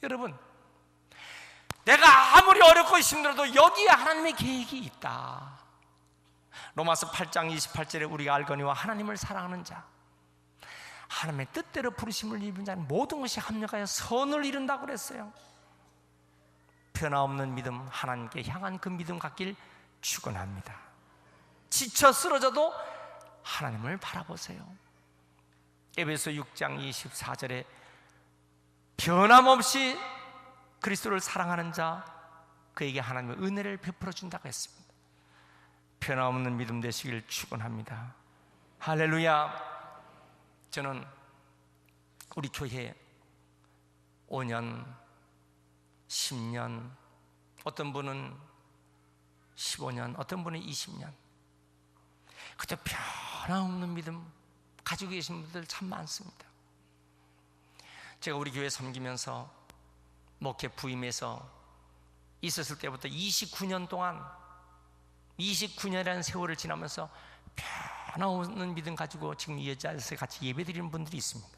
여러분, 내가 아무리 어렵고 힘들어도 여기에 하나님의 계획이 있다. 로마서 8장 28절에 우리가 알거니와 하나님을 사랑하는 자, 하나님의 뜻대로 부르심을 입은 자는 모든 것이 합력하여 선을 이룬다고 그랬어요. 변화없는 믿음, 하나님께 향한 그 믿음 갖길 축원합니다. 지쳐 쓰러져도 하나님을 바라보세요. 에베소 6장 24절에 변함없이 그리스도를 사랑하는 자, 그에게 하나님의 은혜를 베풀어 준다고 했습니다. 변함없는 믿음 되시길 축원합니다. 할렐루야. 저는 우리 교회 5년, 10년, 어떤 분은 15년, 어떤 분은 20년, 그저 변함없는 믿음 가지고 계신 분들 참 많습니다. 제가 우리 교회 섬기면서 목회 부임해서 있었을 때부터 29년 동안, 29년이라는 세월을 지나면서 변함없는 믿음 가지고 지금 이 자리에서 같이 예배드리는 분들이 있습니다.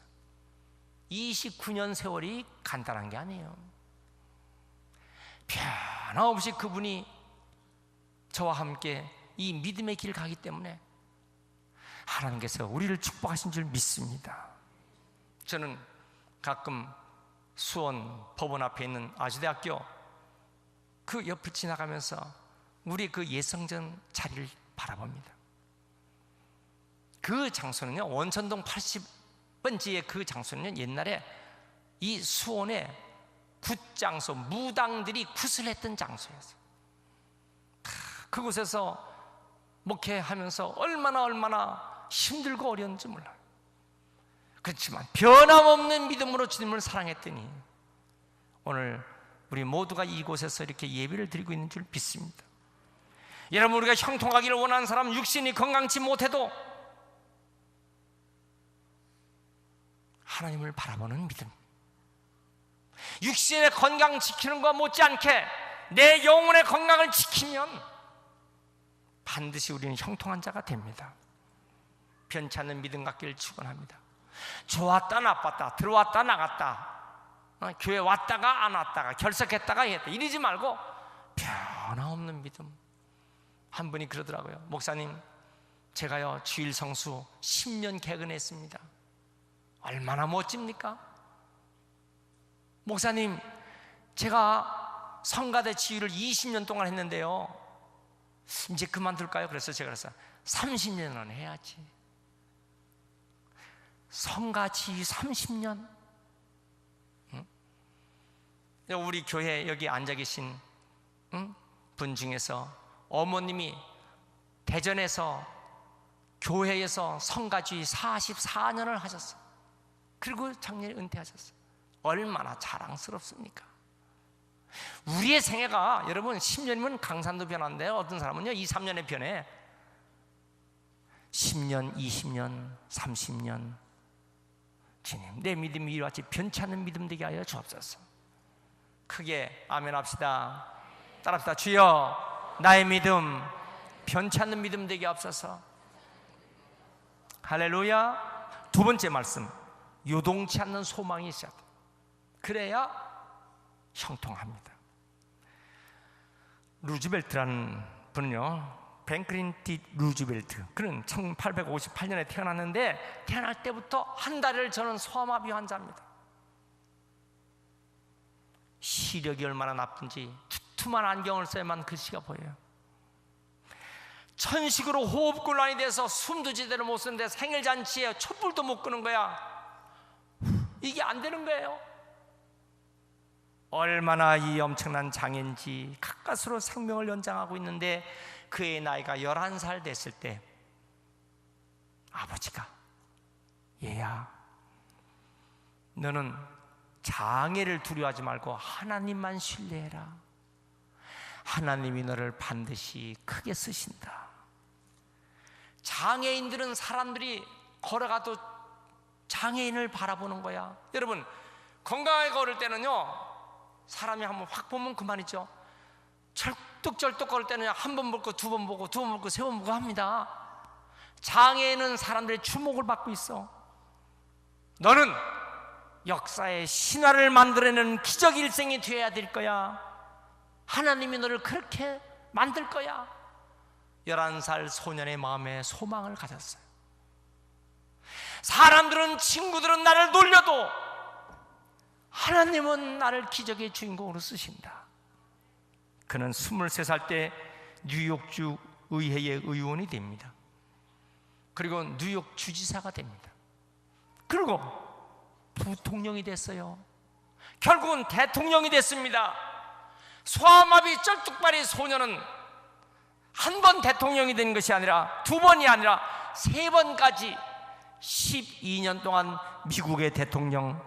29년 세월이 간단한 게 아니에요. 변함없이 그분이 저와 함께 이 믿음의 길을 가기 때문에 하나님께서 우리를 축복하신 줄 믿습니다. 저는 가끔 수원 법원 앞에 있는 아주대학교 그 옆을 지나가면서 우리 그 예성전 자리를 바라봅니다. 그 장소는요, 원천동 80번지의 그 장소는요, 옛날에 이 수원의 굿장소, 무당들이 굿을 했던 장소였어요. 그곳에서 목회하면서 얼마나 힘들고 어려운지 몰라요. 그렇지만 변함없는 믿음으로 주님을 사랑했더니 오늘 우리 모두가 이곳에서 이렇게 예배를 드리고 있는 줄 믿습니다. 여러분, 우리가 형통하기를 원하는 사람, 육신이 건강치 못해도 하나님을 바라보는 믿음, 육신의 건강 지키는 것과 못지않게 내 영혼의 건강을 지키면 반드시 우리는 형통한 자가 됩니다. 변치 않는 믿음 갖기를 축원합니다. 좋았다 나빴다, 들어왔다 나갔다, 교회 왔다가 안 왔다가, 결석했다가 했다, 이러지 말고 변함없는 믿음. 한 분이 그러더라고요. 목사님, 제가요 주일 성수 10년 개근했습니다. 얼마나 멋집니까? 목사님, 제가 성가대 지휘를 20년 동안 했는데요, 이제 그만둘까요? 그래서 제가 30년은 해야지. 성가 지휘 30년? 우리 교회 여기 앉아 계신 분 중에서 어머님이 대전에서 교회에서 성가 지휘 44년을 하셨어요. 그리고 작년에 은퇴하셨어요. 얼마나 자랑스럽습니까? 우리의 생애가 여러분 10년이면 강산도 변하는데 어떤 사람은요 2, 3년에 변해. 10년, 20년, 30년. 주님, 내 믿음이 이와 같이 변치 않는 믿음 되게 하여 주옵소서. 크게 아멘 합시다. 따라합시다. 주여, 나의 믿음 변치 않는 믿음 되게 하옵소서. 할렐루야. 두 번째 말씀, 요동치 않는 소망이 있어야 돼. 그래야 형통합니다. 루즈벨트라는 분은요, 뱅클린 디 루즈벨트, 그는 1858년에 태어났는데 태어날 때부터 한 달을 저는 소아마비 환자입니다. 시력이 얼마나 나쁜지 두툼한 안경을 써야만 글씨가 보여요. 천식으로 호흡곤란이 돼서 숨도 제대로 못 쓰는데 생일잔치에 촛불도 못 끄는 거야. 이게 안 되는 거예요. 얼마나 이 엄청난 장애인지 가까스로 생명을 연장하고 있는데 그의 나이가 11살 됐을 때 아버지가, 얘야, 너는 장애를 두려워하지 말고 하나님만 신뢰해라. 하나님이 너를 반드시 크게 쓰신다. 장애인들은 사람들이 걸어가도 장애인을 바라보는 거야. 여러분, 건강하게 걸을 때는요, 사람이 한번 확 보면 그만이죠. 절뚝절뚝 걸을 때는 한 번 보고 두 번 보고 두 번 보고 세 번 보고 합니다. 장애인은 사람들의 주목을 받고 있어. 너는 역사의 신화를 만들어내는 기적 일생이 되어야 될 거야. 하나님이 너를 그렇게 만들 거야. 11살 소년의 마음에 소망을 가졌어요. 사람들은, 친구들은 나를 놀려도 하나님은 나를 기적의 주인공으로 쓰신다. 그는 23살 때 뉴욕주 의회의 의원이 됩니다. 그리고 뉴욕 주지사가 됩니다. 그리고 부통령이 됐어요. 결국은 대통령이 됐습니다. 소아마비 쩔뚝발이 소년은 한 번 대통령이 된 것이 아니라 2번이 아니라 3번까지 12년 동안 미국의 대통령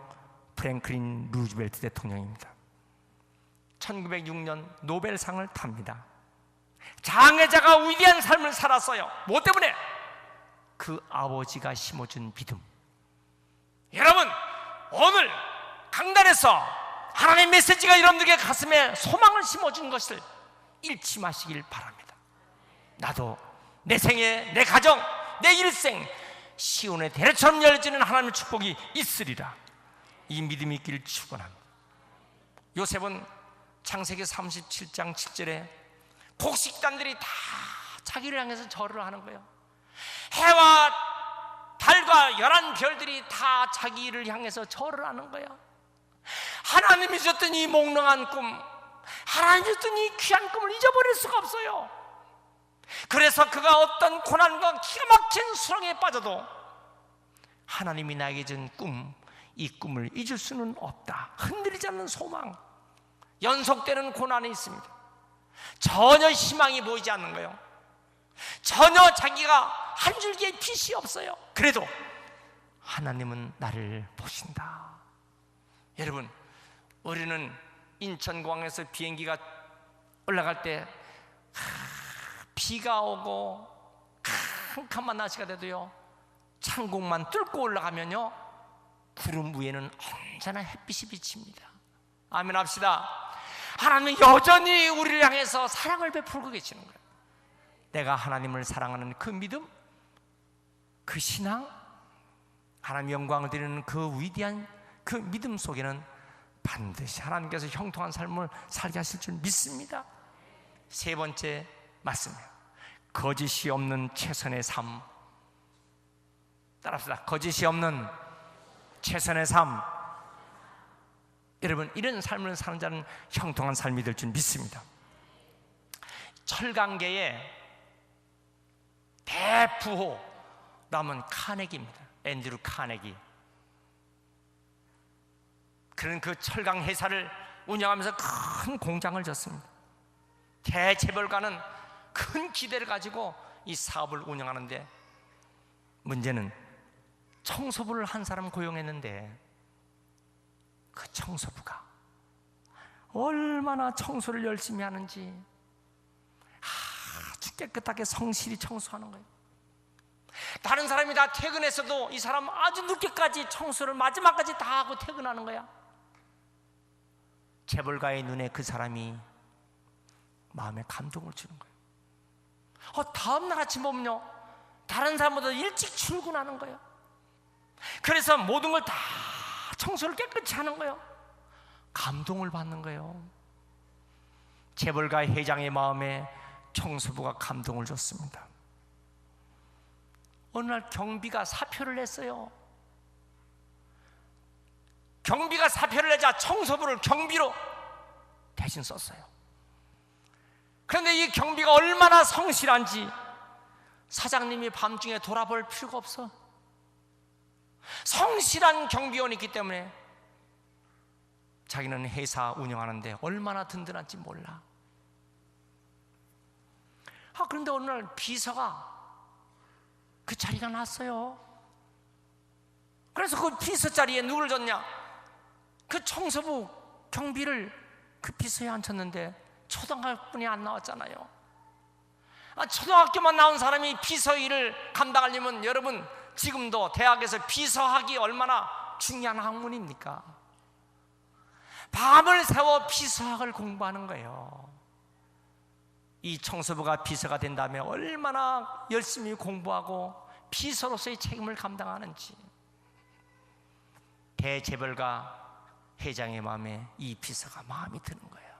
프랭클린 루즈벨트 대통령입니다. 1906년 노벨상을 탑니다. 장애자가 위대한 삶을 살았어요. 뭐 때문에? 그 아버지가 심어준 믿음. 여러분, 오늘 강단에서 하나님의 메시지가 여러분들의 가슴에 소망을 심어준 것을 잃지 마시길 바랍니다. 나도 내 생애, 내 가정, 내 일생 시온의 대로처럼 열려지는 하나님의 축복이 있으리라. 이 믿음이 있기를 축원합니다. 요셉은 창세기 37장 7절에 곡식단들이 다 자기를 향해서 절을 하는 거예요. 해와 달과 11별들이 다 자기를 향해서 절을 하는 거야. 하나님이 줬던 이 몽롱한 꿈, 하나님이 줬던 이 귀한 꿈을 잊어버릴 수가 없어요. 그래서 그가 어떤 고난과 기가 막힌 수렁에 빠져도 하나님이 나에게 준 꿈, 이 꿈을 잊을 수는 없다. 흔들리지 않는 소망. 연속되는 고난이 있습니다. 전혀 희망이 보이지 않는 거예요. 전혀 자기가 한 줄기의 빛이 없어요. 그래도 하나님은 나를 보신다. 여러분, 우리는 인천공항에서 비행기가 올라갈 때 비가 오고 캄캄한 날씨가 돼도요, 창공만 뚫고 올라가면요, 구름 위에는 언제나 햇빛이 비칩니다. 아멘 합시다. 하나님은 여전히 우리를 향해서 사랑을 베풀고 계시는 거예요. 내가 하나님을 사랑하는 그 믿음, 그 신앙, 하나님 영광을 드리는 그 위대한 그 믿음 속에는 반드시 하나님께서 형통한 삶을 살게 하실 줄 믿습니다. 3번째 말씀이에요. 거짓이 없는 최선의 삶. 따라합시다. 거짓이 없는 최선의 삶. 여러분, 이런 삶을 사는 자는 형통한 삶이 될 줄 믿습니다. 철강계의 대부호라면 카네기입니다. 앤드류 카네기. 그는 그 철강 회사를 운영하면서 큰 공장을 졌습니다. 대재벌가는 큰 기대를 가지고 이 사업을 운영하는데, 문제는 청소부를 한 사람 고용했는데 그 청소부가 얼마나 청소를 열심히 하는지 아주 깨끗하게 성실히 청소하는 거예요. 다른 사람이 다 퇴근했어도 이 사람 아주 늦게까지 청소를 마지막까지 다 하고 퇴근하는 거야. 재벌가의 눈에 그 사람이 마음에 감동을 주는 거예요. 다음날 아침 보면요, 다른 사람보다 일찍 출근하는 거예요. 그래서 모든 걸 다 청소를 깨끗이 하는 거예요. 감동을 받는 거예요. 재벌가 회장의 마음에 청소부가 감동을 줬습니다. 어느 날 경비가 사표를 냈어요. 경비가 사표를 내자 청소부를 경비로 대신 썼어요. 그런데 이 경비가 얼마나 성실한지 사장님이 밤중에 돌아볼 필요가 없어. 성실한 경비원이 있기 때문에 자기는 회사 운영하는데 얼마나 든든한지 몰라. 그런데 어느 날 비서가 그 자리가 났어요. 그래서 그 비서 자리에 누구를 줬냐? 그 청소부 경비를 그 비서에 앉혔는데 초등학교뿐이 안 나왔잖아요. 초등학교만 나온 사람이 비서 일을 감당하려면 여러분, 지금도 대학에서 비서학이 얼마나 중요한 학문입니까? 밤을 새워 비서학을 공부하는 거예요. 이 청소부가 비서가 된 다음에 얼마나 열심히 공부하고 비서로서의 책임을 감당하는지. 대제벌과 회장의 마음에 이 비서가 마음이 드는 거예요.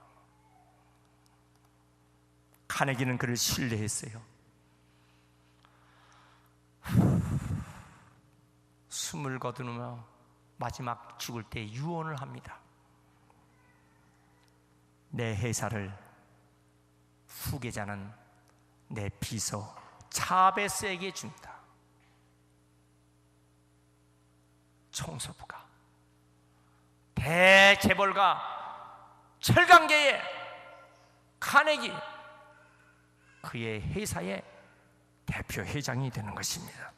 카네기는 그를 신뢰했어요. 숨을 거두며 마지막 죽을 때 유언을 합니다. 내 회사를 후계자는 내 비서 차베스에게 준다. 총서부가 대재벌가 철강계의 카네기, 그의 회사의 대표 회장이 되는 것입니다.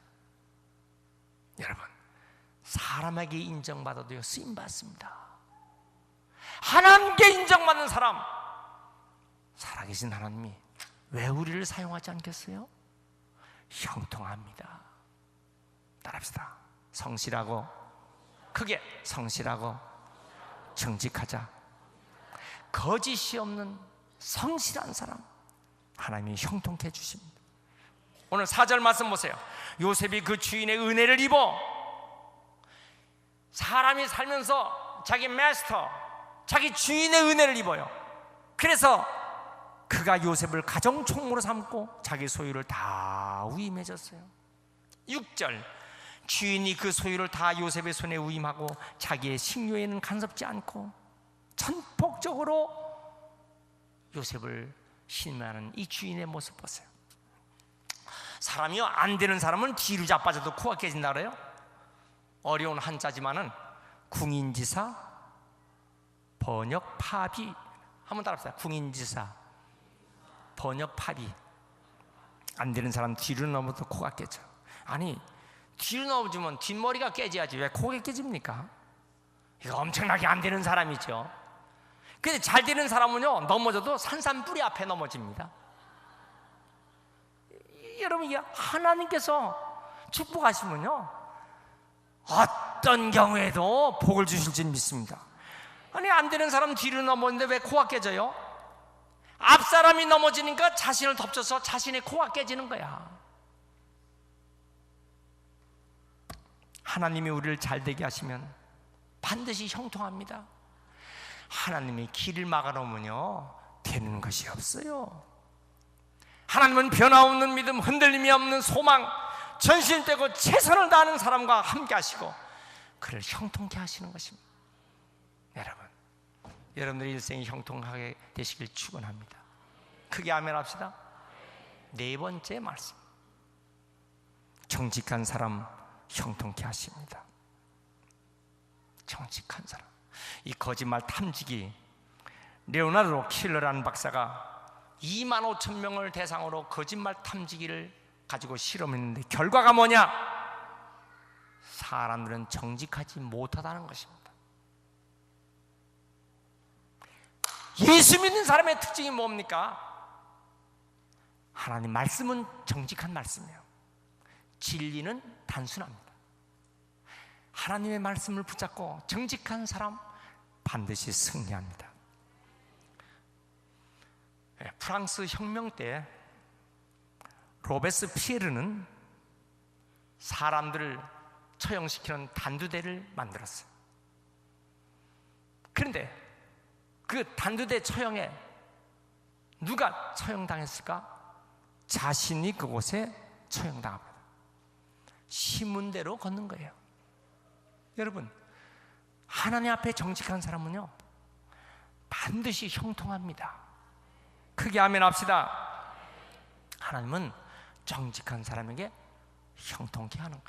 여러분, 사람에게 인정받아도요 쓰임받습니다. 하나님께 인정받는 사람, 살아계신 하나님이 왜 우리를 사용하지 않겠어요? 형통합니다. 따라합시다. 성실하고, 크게 성실하고 정직하자. 거짓이 없는 성실한 사람, 하나님이 형통케 해주십니다. 오늘 4절 말씀 보세요. 요셉이 그 주인의 은혜를 입어, 사람이 살면서 자기 마스터, 자기 주인의 은혜를 입어요. 그래서 그가 요셉을 가정총무로 삼고 자기 소유를 다 위임해줬어요. 6절, 주인이 그 소유를 다 요셉의 손에 위임하고 자기의 식료에는 간섭지 않고 전폭적으로 요셉을 신뢰하는 이 주인의 모습 보세요. 사람이요, 안 되는 사람은 뒤로 자빠져도 코가 깨진다 그래요. 어려운 한자지만은 궁인지사 번역파비, 한번 따라합시다. 궁인지사 번역파비. 안 되는 사람 뒤로 넘어도 코가 깨져. 아니, 뒤로 넘어지면 뒷머리가 깨져야지 왜 코가 깨집니까? 이거 엄청나게 안 되는 사람이죠. 근데 잘 되는 사람은요, 넘어져도 산산뿌리 앞에 넘어집니다. 여러분, 이게 하나님께서 축복하시면요 어떤 경우에도 복을 주실 줄 믿습니다. 아니, 안 되는 사람 뒤로 넘어지는데 왜 코가 깨져요? 앞 사람이 넘어지니까 자신을 덮쳐서 자신의 코가 깨지는 거야. 하나님이 우리를 잘되게 하시면 반드시 형통합니다. 하나님이 길을 막아놓으면요 되는 것이 없어요. 하나님은 변화없는 믿음, 흔들림이 없는 소망, 전신을 떼고 최선을 다하는 사람과 함께 하시고 그를 형통케 하시는 것입니다. 여러분, 여러분들의 일생이 형통하게 되시길 축원합니다. 크게 아멘 합시다. 네 번째 말씀, 정직한 사람 형통케 하십니다. 정직한 사람. 이 거짓말 탐지기, 레오나르도 킬러라는 박사가 2만 5천 명을 대상으로 거짓말 탐지기를 가지고 실험했는데 결과가 뭐냐? 사람들은 정직하지 못하다는 것입니다. 예수 믿는 사람의 특징이 뭡니까? 하나님 말씀은 정직한 말씀이에요. 진리는 단순합니다. 하나님의 말씀을 붙잡고 정직한 사람 반드시 승리합니다. 프랑스 혁명 때 로베스 피에르는 사람들을 처형시키는 단두대를 만들었어요. 그런데 그 단두대 처형에 누가 처형당했을까? 자신이 그곳에 처형당합니다. 신문대로 걷는 거예요. 여러분, 하나님 앞에 정직한 사람은요 반드시 형통합니다. 크게 아멘 합시다. 하나님은 정직한 사람에게 형통케 하는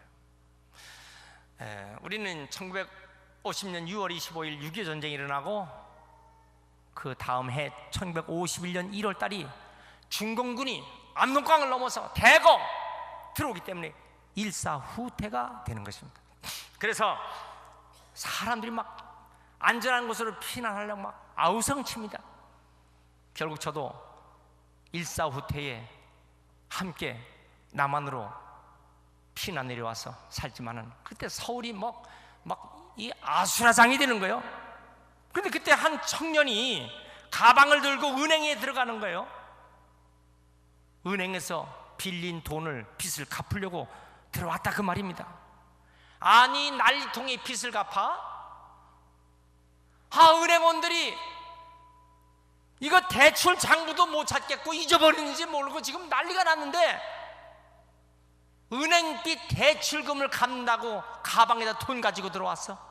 거예요. 우리는 1950년 6월 25일 6.25 전쟁이 일어나고 그 다음 해 1951년 1월 달이 중공군이 압록강을 넘어서 대거 들어오기 때문에 일사후퇴가 되는 것입니다. 그래서 사람들이 막 안전한 곳으로 피난하려고 막 아우성칩니다. 결국 저도 일사후퇴에 함께 남한으로 피난 내려와서 살지만은 그때 서울이 막 이 아수라장이 되는 거예요. 근데 그때 한 청년이 가방을 들고 은행에 들어가는 거예요. 은행에서 빌린 돈을, 빚을 갚으려고 들어왔다 그 말입니다. 아니, 난리통에 빚을 갚아? 은행원들이 이거 대출 장부도 못 찾겠고 잊어버리는지 모르고 지금 난리가 났는데, 은행비 대출금을 갚는다고 가방에다 돈 가지고 들어왔어.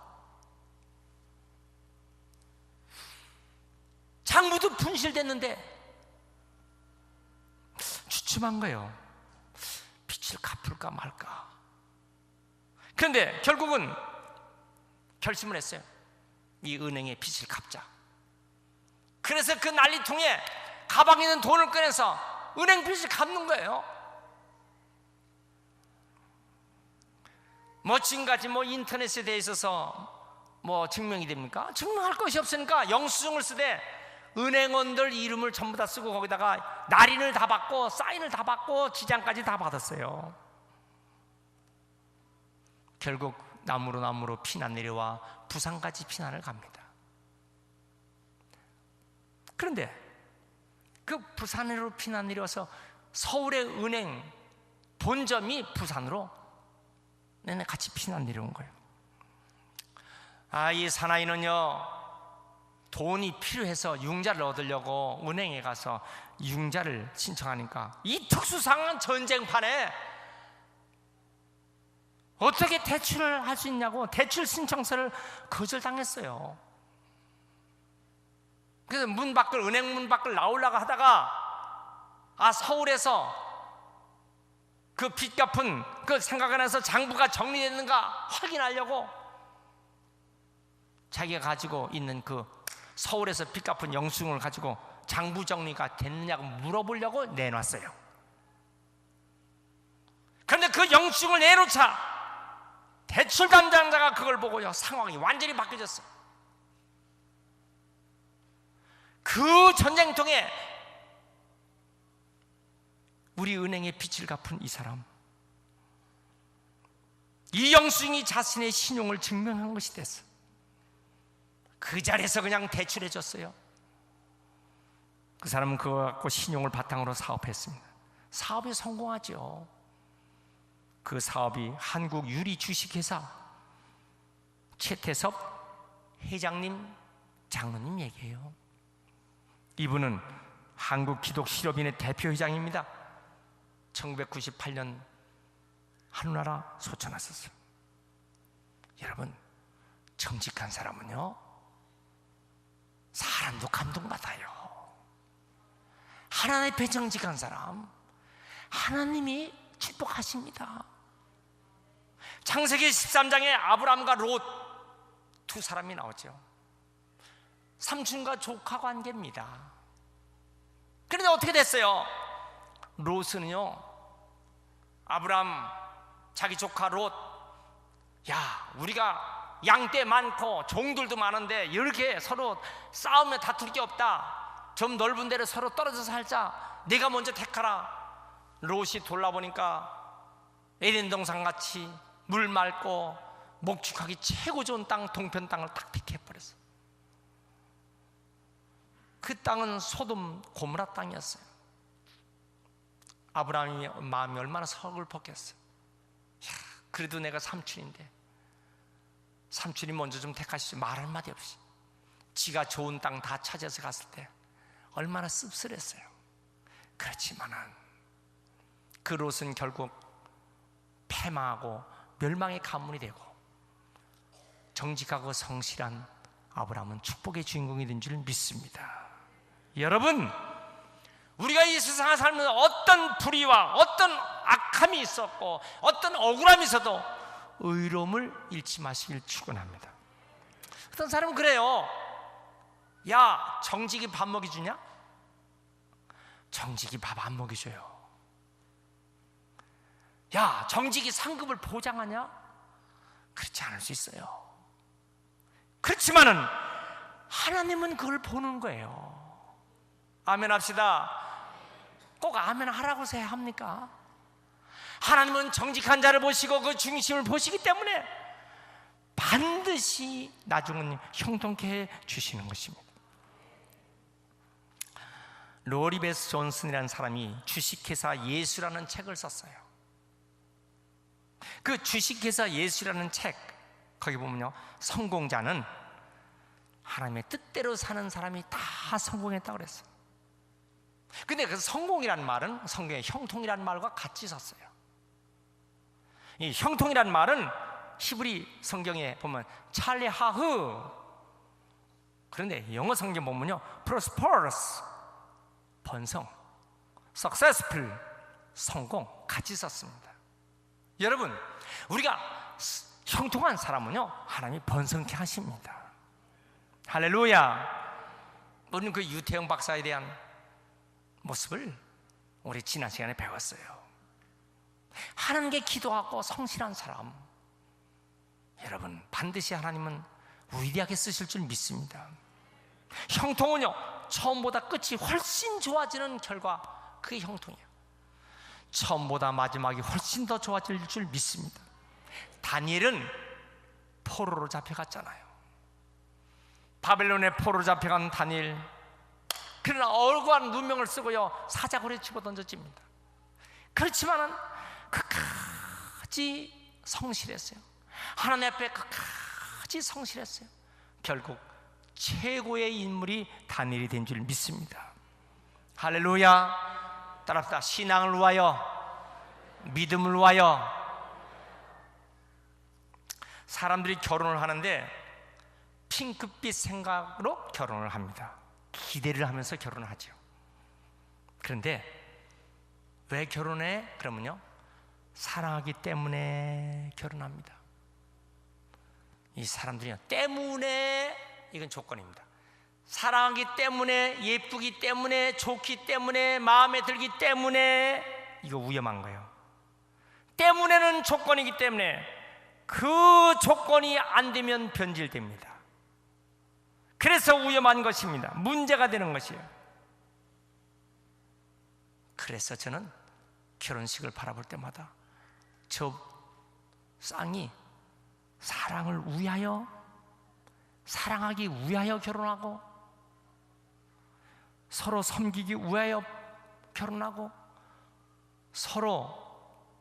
장부도 분실됐는데 주춤한 거예요. 빚을 갚을까 말까. 그런데 결국은 결심을 했어요. 이 은행의 빚을 갚자. 그래서 그 난리통에 가방에 있는 돈을 꺼내서 은행 빚을 갚는 거예요. 지금까지 인터넷에 대해 있어서 증명이 됩니까? 증명할 것이 없으니까 영수증을 쓰되 은행원들 이름을 전부 다 쓰고 거기다가 날인을 다 받고 사인을 다 받고 지장까지 다 받았어요. 결국 나무로 피난 내려와 부산까지 피난을 갑니다. 그런데 그 부산으로 피난 내려와서 서울의 은행 본점이 부산으로 내내 같이 피난 내려온 거예요. 이 사나이는요, 돈이 필요해서 융자를 얻으려고 은행에 가서 융자를 신청하니까 이 특수상한 전쟁판에 어떻게 대출을 할 수 있냐고 대출 신청서를 거절당했어요. 그래서 은행 문 밖을 나오려고 하다가 서울에서 그 빚 갚은 그 생각을 해서 장부가 정리됐는가 확인하려고 자기가 가지고 있는 그 서울에서 빚 갚은 영수증을 가지고 장부 정리가 됐느냐고 물어보려고 내놨어요. 그런데 그 영수증을 내놓자 대출 담당자가 그걸 보고요, 상황이 완전히 바뀌어졌어요. 그 전쟁통에 우리 은행의 빚을 갚은 이 사람, 이 영수증이 자신의 신용을 증명한 것이 됐어. 그 자리에서 그냥 대출해 줬어요. 그 사람은 그거 갖고 신용을 바탕으로 사업했습니다. 사업에 성공하죠. 그 사업이 한국 유리 주식회사 최태섭 회장님, 장로님 얘기예요. 이분은 한국 기독실업인의 대표회장입니다. 1998년 하늘나라 소천하셨어요. 여러분, 정직한 사람은요, 사람도 감동받아요. 하나님 앞에 정직한 사람, 하나님이 축복하십니다. 창세기 13장에 아브람과 롯 두 사람이 나오죠. 삼촌과 조카 관계입니다. 그런데 어떻게 됐어요? 롯은요, 아브람 자기 조카 롯, 우리가 양떼 많고 종들도 많은데 이렇게 서로 싸우면 다툴 게 없다. 좀 넓은 데로 서로 떨어져서 살자. 네가 먼저 택하라. 롯이 돌아보니까 에덴 동산 같이 물 맑고 목축하기 최고 좋은 땅, 동편 땅을 탁 택해버렸어. 그 땅은 소돔 고모라 땅이었어요. 아브라함이 마음이 얼마나 서글펐겠어요. 그래도 내가 삼촌인데 삼촌이 먼저 좀 택하시죠. 말 한마디 없이 지가 좋은 땅 다 찾아서 갔을 때 얼마나 씁쓸했어요. 그렇지만은 그 롯은 결국 패망하고 멸망의 가문이 되고, 정직하고 성실한 아브라함은 축복의 주인공이 된 줄 믿습니다. 여러분, 우리가 이 세상을 살면서 어떤 불의와 어떤 악함이 있었고 어떤 억울함이 있어도 의로움을 잃지 마시길 축원합니다. 어떤 사람은 그래요. 야, 정직이 밥 먹여주냐? 정직이 밥 안 먹여줘요. 야, 정직이 상급을 보장하냐? 그렇지 않을 수 있어요. 그렇지만은 하나님은 그걸 보는 거예요. 아멘 합시다. 꼭 아멘 하라고 해야 합니까? 하나님은 정직한 자를 보시고 그 중심을 보시기 때문에 반드시 나중은 형통케 해 주시는 것입니다. 로리베스 존슨이라는 사람이 주식회사 예수라는 책을 썼어요. 그 주식회사 예수라는 책, 거기 보면요, 성공자는 하나님의 뜻대로 사는 사람이 다 성공했다고 그랬어요. 근데 그 성공이란 말은 성경에 형통이란 말과 같이 썼어요. 이 형통이란 말은 히브리 성경에 보면 찰리하흐, 그런데 영어 성경 보면요 prosperous, 번성, successful, 성공 같이 썼습니다. 여러분, 우리가 형통한 사람은요 하나님이 번성케 하십니다. 할렐루야. 우리는 그 유태영 박사에 대한 모습을 우리 지난 시간에 배웠어요. 하나님께 기도하고 성실한 사람, 여러분 반드시 하나님은 위대하게 쓰실 줄 믿습니다. 형통은요 처음보다 끝이 훨씬 좋아지는 결과, 그게 형통이에요. 처음보다 마지막이 훨씬 더 좋아질 줄 믿습니다. 다니엘은 포로로 잡혀갔잖아요. 바벨론의 포로로 잡혀간 다니엘, 그러나 얼굴한 누명을 쓰고요 사자굴에 집어던져집니다. 그렇지만은 끝까지 성실했어요. 하나님 앞에 끝까지 성실했어요. 결국 최고의 인물이 다니엘이 된 줄 믿습니다. 할렐루야. 따라합시다. 신앙을 위하여, 믿음을 위하여. 사람들이 결혼을 하는데 핑크빛 생각으로 결혼을 합니다. 기대를 하면서 결혼을 하죠. 그런데 왜 결혼해? 그러면요 사랑하기 때문에 결혼합니다. 이 사람들이요 때문에, 이건 조건입니다. 사랑하기 때문에, 예쁘기 때문에, 좋기 때문에, 마음에 들기 때문에, 이거 위험한 거예요. 때문에는 조건이기 때문에 그 조건이 안 되면 변질됩니다. 그래서 위험한 것입니다. 문제가 되는 것이에요. 그래서 저는 결혼식을 바라볼 때마다 저 쌍이 사랑을 위하여, 사랑하기 위하여 결혼하고, 서로 섬기기 위하여 결혼하고, 서로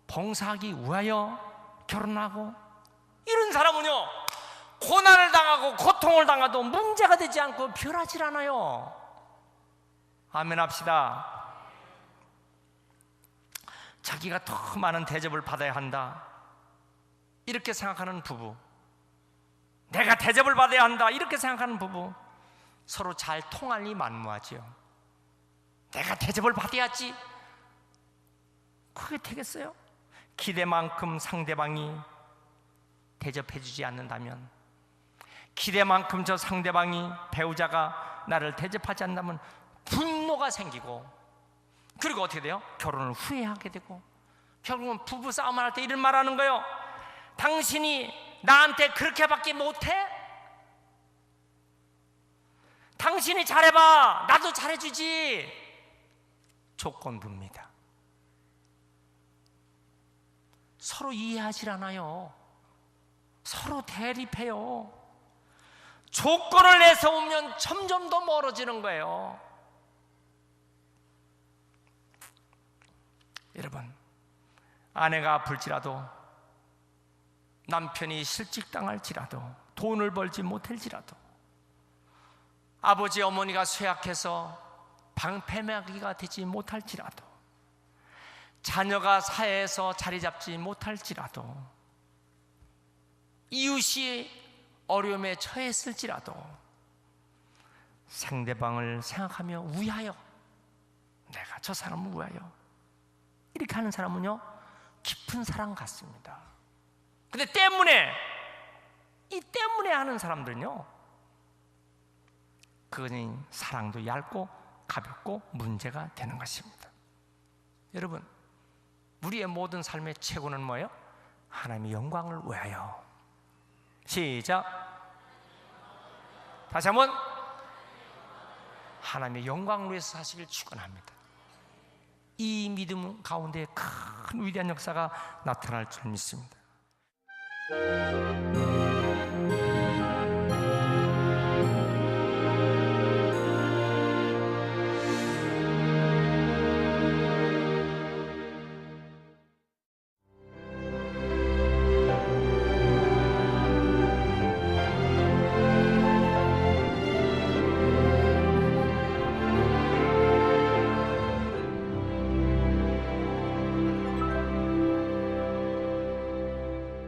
봉사하기 위하여 결혼하고, 이런 사람은요 고난을 당하고 고통을 당해도 문제가 되지 않고 변하질 않아요. 아멘 합시다. 자기가 더 많은 대접을 받아야 한다 이렇게 생각하는 부부, 내가 대접을 받아야 한다 이렇게 생각하는 부부, 서로 잘 통하니 만무하지요. 내가 대접을 받아야지, 그게 되겠어요? 기대만큼 상대방이 대접해주지 않는다면, 기대만큼 저 상대방이, 배우자가 나를 대접하지 않는다면 분노가 생기고, 그리고 어떻게 돼요? 결혼을 후회하게 되고, 결국은 부부 싸움을 할 때 이런 말 하는 거예요. 당신이 나한테 그렇게밖에 못해? 당신이 잘해봐, 나도 잘해주지. 조건부입니다. 서로 이해하질 않아요. 서로 대립해요. 조건을 내서 오면 점점 더 멀어지는 거예요. 여러분, 아내가 아플지라도, 남편이 실직당할지라도, 돈을 벌지 못할지라도, 아버지 어머니가 쇠약해서 방패막이가 되지 못할지라도, 자녀가 사회에서 자리 잡지 못할지라도, 이웃이 어려움에 처했을지라도 상대방을 생각하며 위하여, 내가 저 사람을 위하여, 이렇게 하는 사람은요 깊은 사랑 같습니다. 근데 때문에, 이 때문에 하는 사람들은요, 그건 사랑도 얇고 가볍고 문제가 되는 것입니다. 여러분, 우리의 모든 삶의 최고는 뭐예요? 하나님의 영광을 위하여. 시작. 다시 한번. 하나님의 영광을 위해서 사시길 축원합니다. 이 믿음 가운데 큰 위대한 역사가 나타날 줄 믿습니다.